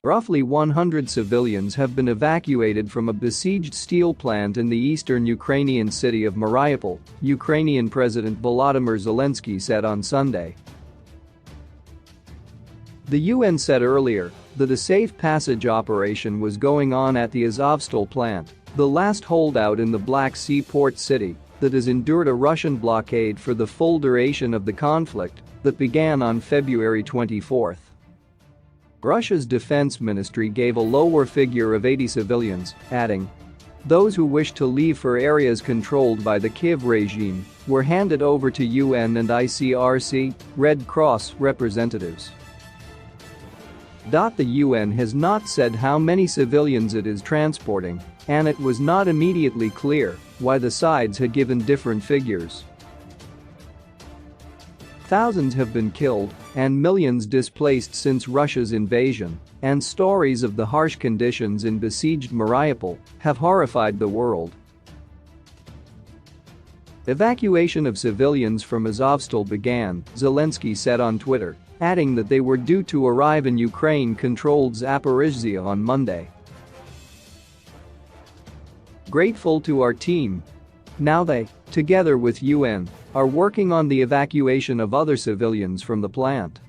Roughly 100 civilians have been evacuated from a besieged steel plant in the eastern Ukrainian city of Mariupol, Ukrainian President Volodymyr Zelensky said on Sunday. The UN said earlier that a safe passage operation was going on at the Azovstal plant, the last holdout in the Black Sea port city that has endured a Russian blockade for the full duration of the conflict that began on February 24. Russia's defense ministry gave a lower figure of 80 civilians, adding, "Those who wish to leave for areas controlled by the Kiev regime were handed over to UN and ICRC, Red Cross representatives." The UN has not said how many civilians it is transporting, and it was not immediately clear why the sides had given different figures. Thousands have been killed and millions displaced since Russia's invasion, and stories of the harsh conditions in besieged Mariupol have horrified the world. Evacuation of civilians from Azovstal began, Zelensky said on Twitter, adding that they were due to arrive in Ukraine-controlled Zaporizhzhia on Monday. "Grateful to our team. Now they, together with UN, are working on the evacuation of other civilians from the plant."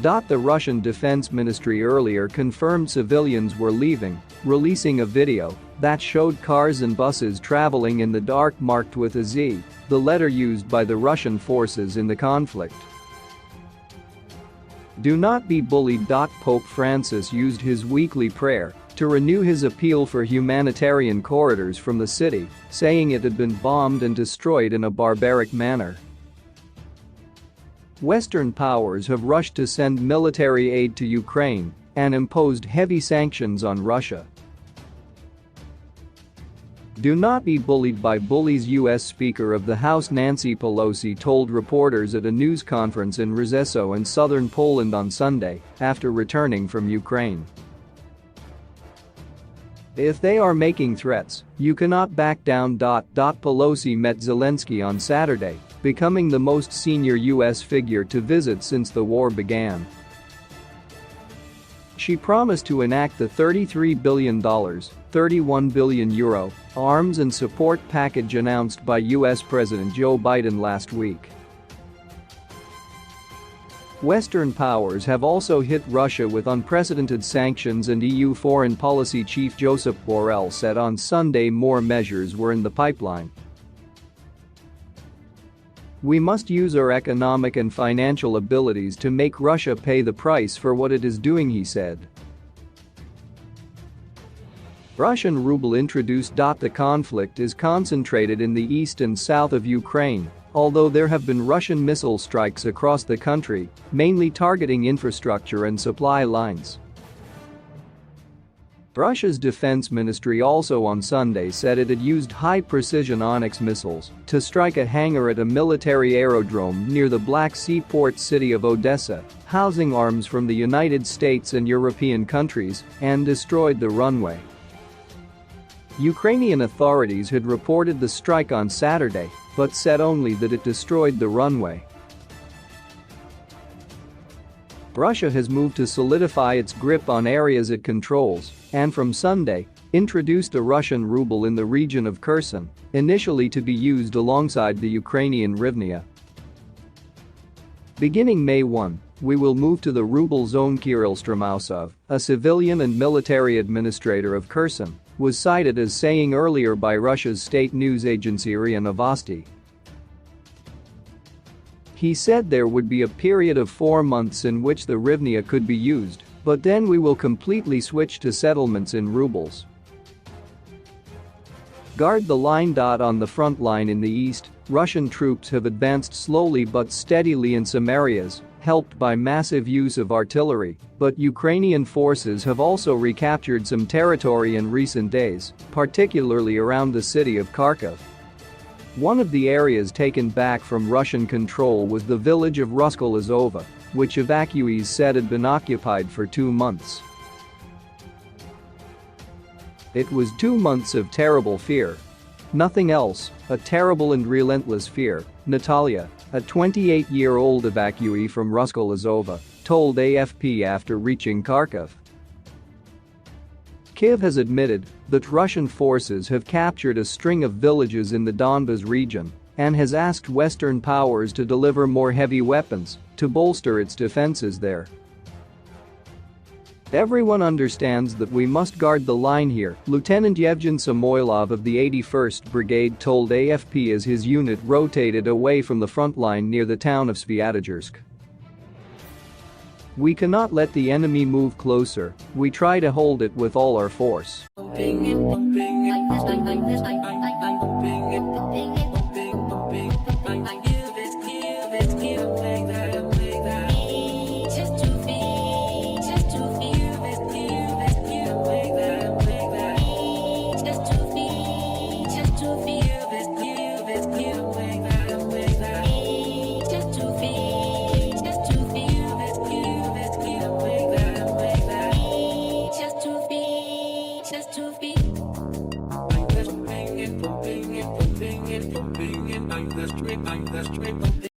The Russian Defense Ministry earlier confirmed civilians were leaving, releasing a video that showed cars and buses traveling in the dark marked with a Z, the letter used by the Russian forces in the conflict. "Do not be bullied." Pope Francis used his weekly prayer to renew his appeal for humanitarian corridors from the city, saying it had been bombed and destroyed in a barbaric manner. Western powers have rushed to send military aid to Ukraine and imposed heavy sanctions on Russia. "Do not be bullied by bullies," U.S. Speaker of the House Nancy Pelosi told reporters at a news conference in Rzeszów in southern Poland on Sunday after returning from Ukraine. "If they are making threats, you cannot back down." Pelosi met Zelensky on Saturday, becoming the most senior U.S. figure to visit since the war began. She promised to enact the $33 billion €31 billion arms and support package announced by U.S. President Joe Biden last week. Western powers have also hit Russia with unprecedented sanctions, and EU Foreign Policy Chief Josep Borrell said on Sunday more measures were in the pipeline. "We must use our economic and financial abilities to make Russia pay the price for what it is doing," he said. Russian ruble introduced. The conflict is concentrated in the east and south of Ukraine, although there have been Russian missile strikes across the country, mainly targeting infrastructure and supply lines. Russia's defense ministry also on Sunday said it had used high-precision Onyx missiles to strike a hangar at a military aerodrome near the Black Sea port city of Odessa, housing arms from the United States and European countries, and destroyed the runway. Ukrainian authorities had reported the strike on Saturday, but said only that it destroyed the runway. Russia has moved to solidify its grip on areas it controls, and from Sunday, introduced a Russian ruble in the region of Kherson, initially to be used alongside the Ukrainian hryvnia. Beginning May 1, we will move to the ruble zone. Kirill Stramausov, a civilian and military administrator of Kherson, was cited as saying earlier by Russia's state news agency RIA Novosti. He said there would be a period of 4 months in which the hryvnia could be used, but then we will completely switch to settlements in rubles. Guard the line. On the front line in the east, Russian troops have advanced slowly but steadily in some areas, helped by massive use of artillery, but Ukrainian forces have also recaptured some territory in recent days, particularly around the city of Kharkiv. One of the areas taken back from Russian control was the village of Ruskol-Azova, which evacuees said had been occupied for 2 months. "It was 2 months of terrible fear. Nothing else, a terrible and relentless fear," Natalia, a 28-year-old evacuee from Ruskol-Azova, told AFP after reaching Kharkiv. Kyiv has admitted that Russian forces have captured a string of villages in the Donbas region and has asked Western powers to deliver more heavy weapons to bolster its defenses there. Everyone understands that we must guard the line here, Lieutenant Yevgen Samoylov of the 81st Brigade told AFP as his unit rotated away from the front line near the town of Sviatogorsk. We cannot let the enemy move closer, we try to hold it with all our force. I'm the street.